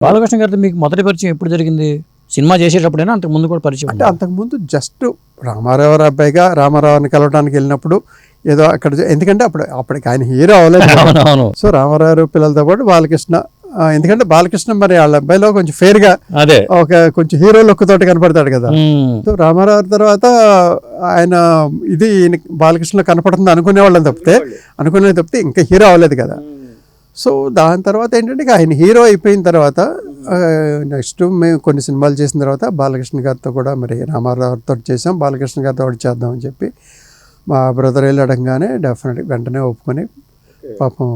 బాలకృష్ణ గారితో మీకు మొదటి పరిచయం ఎప్పుడు జరిగింది? సినిమా చేసేటప్పుడైనా అంతకు ముందు కూడా పరిచయం? అంటే అంతకుముందు జస్ట్ రామారావు అబ్బాయిగా రామారావుని కలవడానికి వెళ్ళినప్పుడు ఏదో అక్కడ, ఎందుకంటే అప్పటికి ఆయన హీరో అవ్వలేదు. సో రామారావు పిల్లలతో పాటు బాలకృష్ణ, ఎందుకంటే బాలకృష్ణ మరి వాళ్ళ అబ్బాయిలో కొంచెం ఫేర్ గా ఒక కొంచెం హీరో లుక్ తోటి కనపడతాడు కదా. సో రామారావు తర్వాత ఆయన ఇది బాలకృష్ణ కనపడుతుంది అనుకునేవాళ్ళని తప్పితే ఇంకా హీరో అవ్వలేదు కదా. సో దాని తర్వాత ఏంటంటే ఆయన హీరో అయిపోయిన తర్వాత నెక్స్ట్ మేము కొన్ని సినిమాలు చేసిన తర్వాత బాలకృష్ణ గారితో కూడా మరి రామారావుతో చేసాం, బాలకృష్ణ గారితో కూడా చేద్దామని చెప్పి మా బ్రదర్ వెళ్ళి అడగగానే డెఫినెట్గా వెంటనే ఒప్పుకొని పాపం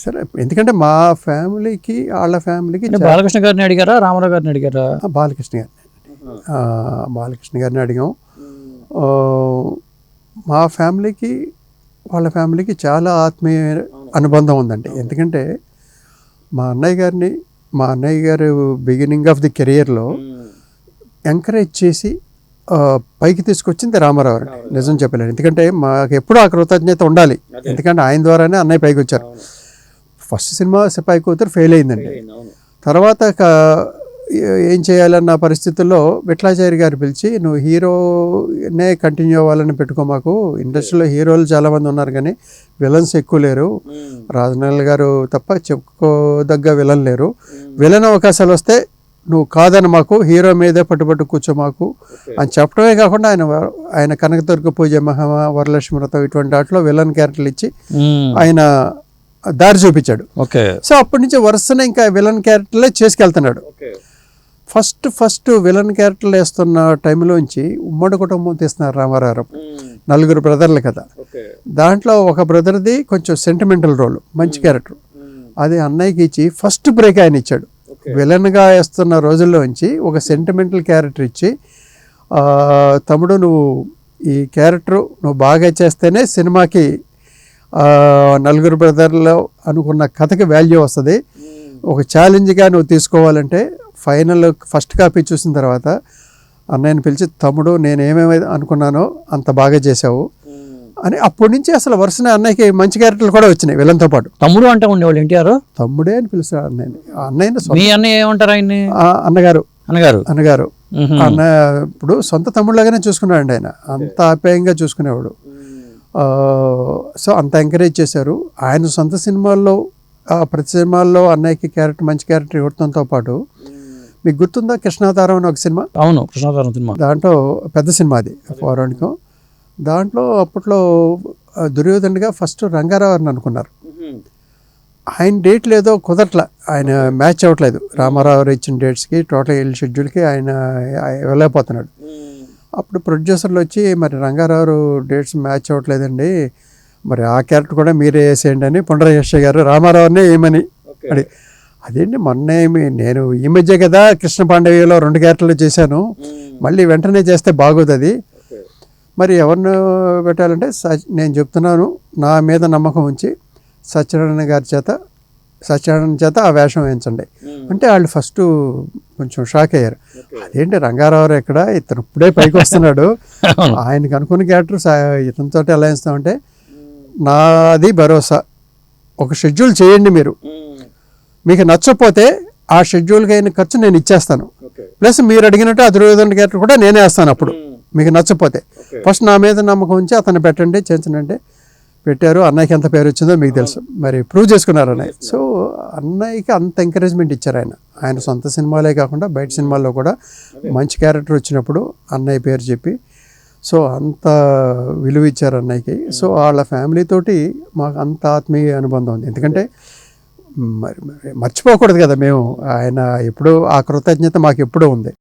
సరే, ఎందుకంటే మా ఫ్యామిలీకి వాళ్ళ ఫ్యామిలీకి బాలకృష్ణ గారిని అడిగారా రామారావు గారిని అడిగారా? బాలకృష్ణ గారిని అడిగాం. మా ఫ్యామిలీకి వాళ్ళ ఫ్యామిలీకి చాలా ఆత్మీయ అనుబంధం ఉందండి. ఎందుకంటే మా అన్నయ్య గారు బిగినింగ్ ఆఫ్ ది కెరియర్లో ఎంకరేజ్ చేసి పైకి తీసుకొచ్చింది రామారావు అండి. నిజం చెప్పలేను, ఎందుకంటే మాకు ఎప్పుడూ ఆ కృతజ్ఞత ఉండాలి. ఎందుకంటే ఆయన ద్వారానే అన్నయ్య పైకి వచ్చారు. ఫస్ట్ సినిమా సిపాయి కూతురు ఫెయిల్ అయిందండి. తర్వాత ఏం చేయాలన్న పరిస్థితుల్లో విఠలాచారి గారు పిలిచి, నువ్వు హీరోనే కంటిన్యూ అవ్వాలని పెట్టుకో, మాకు ఇండస్ట్రీలో హీరోలు చాలామంది ఉన్నారు కానీ విలన్స్ ఎక్కువ లేరు, రాజనల్ గారు తప్ప చెప్పుకోదగ్గ విలన్ లేరు, విలన్ అవకాశాలు వస్తే నువ్వు కాదని మాకు హీరో మీదే పట్టుబట్టు కూర్చో మాకు అని చెప్పడమే కాకుండా ఆయన కనకదుర్గ పూజ, వరలక్ష్మి వ్రతం ఇటువంటి వాటిలో విలన్ క్యారెక్టర్లు ఇచ్చి ఆయన దారి చూపించాడు. సో అప్పటి నుంచి వరుసనే ఇంకా విలన్ క్యారెక్టర్లే చేసుకెళ్తున్నాడు. ఫస్ట్ విలన్ క్యారెక్టర్లు వేస్తున్న టైంలోంచి ఉమ్మడి కుటుంబం తీస్తున్నారు రామారావు, 4 బ్రదర్లు కదా. దాంట్లో ఒక బ్రదర్ది కొంచెం సెంటిమెంటల్ రోల్, మంచి క్యారెక్టర్, అది అన్నయ్యకి ఇచ్చి ఫస్ట్ బ్రేక్ ఆయన ఇచ్చాడు. విలన్గా వేస్తున్న రోజుల్లోంచి ఒక సెంటిమెంటల్ క్యారెక్టర్ ఇచ్చి, తమ్ముడు నువ్వు ఈ క్యారెక్టర్ నువ్వు బాగా చేస్తేనే సినిమాకి 4 బ్రదర్లో అనుకున్న కథకి వాల్యూ వస్తుంది, ఒక ఛాలెంజ్గా నువ్వు తీసుకోవాలంటే ఫైనల్ ఫస్ట్ కాపీ చూసిన తర్వాత అన్నయ్యని పిలిచి, తమ్ముడు నేను ఏమేమి అనుకున్నానో అంత బాగా చేసావు అని అప్పటి నుంచి అసలు వరుసనే అన్నయ్యకి మంచి క్యారెక్టర్లు కూడా వచ్చినాయి విలన్తో పాటు. తమ్ముడు అంటే ఉండేవాళ్ళు ఎన్టీఆర్ తమ్ముడే అని పిలుస్తాడు అన్నయ్యని. అన్నగారు అన్న ఇప్పుడు సొంత తమ్ముళ్ళగానే చూసుకున్నాడు ఆయన, అంత ఆప్యాయంగా చూసుకునేవాడు. సో అంత ఎంకరేజ్ చేశారు. ఆయన సొంత సినిమాల్లో ప్రతి సినిమాల్లో అన్నయ్యకి మంచి క్యారెక్టర్ ఇవ్వడంతో పాటు, మీకు గుర్తుందా కృష్ణావతారం అని ఒక సినిమా? అవును, కృష్ణావతారం సినిమా. దాంట్లో పెద్ద సినిమా అది పౌరాణికం. దాంట్లో అప్పట్లో దుర్యోధనుడిగా ఫస్ట్ రంగారావు అని అనుకున్నారు. ఆయన డేట్లు ఏదో కుదరట్లా, ఆయన మ్యాచ్ అవ్వట్లేదు రామారావు ఇచ్చిన డేట్స్కి, టోటల్ షెడ్యూల్కి ఆయన వెళ్ళలేకపోతున్నాడు. అప్పుడు ప్రొడ్యూసర్లు వచ్చి, మరి రంగారావు డేట్స్ మ్యాచ్ అవ్వట్లేదండి, మరి ఆ క్యారెక్టర్ కూడా మీరే వేసేయండి అని పుండరీకాక్ష గారు రామారావునే ఏమని అడి. అదేంటి నేను ఈ మధ్య కదా కృష్ణ పాండవ్యలో 2 క్యారెక్టర్లు చేశాను, మళ్ళీ వెంటనే చేస్తే బాగోదు, అది మరి ఎవరిని పెట్టాలంటే నేను చెప్తున్నాను, నా మీద నమ్మకం ఉంచి సత్యనారాయణ చేత ఆ వేషం వేయించండి అంటే వాళ్ళు ఫస్ట్ కొంచెం షాక్ అయ్యారు. అదేంటి రంగారావు ఎక్కడ, ఇతను ఇప్పుడే పైకి వస్తున్నాడు, ఆయనకు అనుకున్న క్యారెక్టర్ ఇతనితో ఎలా ఇస్తామంటే, నాది భరోసా, ఒక షెడ్యూల్ చేయండి, మీకు నచ్చకపోతే ఆ షెడ్యూల్కి అయిన ఖర్చు నేను ఇచ్చేస్తాను, ప్లస్ మీరు అడిగినట్టు ఆ దుర్యోధన క్యారెక్టర్ కూడా నేనే వేస్తాను అప్పుడు మీకు నచ్చకపోతే. ఫస్ట్ నా మీద నమ్మకం ఉంచి అతను పెట్టండి చేయించనంటే పెట్టారు. అన్నయ్యకి ఎంత పేరు వచ్చిందో మీకు తెలుసు, మరి ప్రూవ్ చేసుకున్నారు అన్నయ్య. సో అన్నయ్యకి అంత ఎంకరేజ్మెంట్ ఇచ్చారు ఆయన సొంత సినిమాలే కాకుండా బయట సినిమాల్లో కూడా మంచి క్యారెక్టర్ వచ్చినప్పుడు అన్నయ్య పేరు చెప్పి, సో అంత విలువ ఇచ్చారు అన్నయ్యకి. సో వాళ్ళ ఫ్యామిలీతోటి మాకు అంత ఆత్మీయ అనుబంధం ఉంది. ఎందుకంటే మర్చిపోకూడదు కదా మేము, ఆయన ఎప్పుడూ ఆ కృతజ్ఞత మాకు ఎప్పుడూ ఉంది.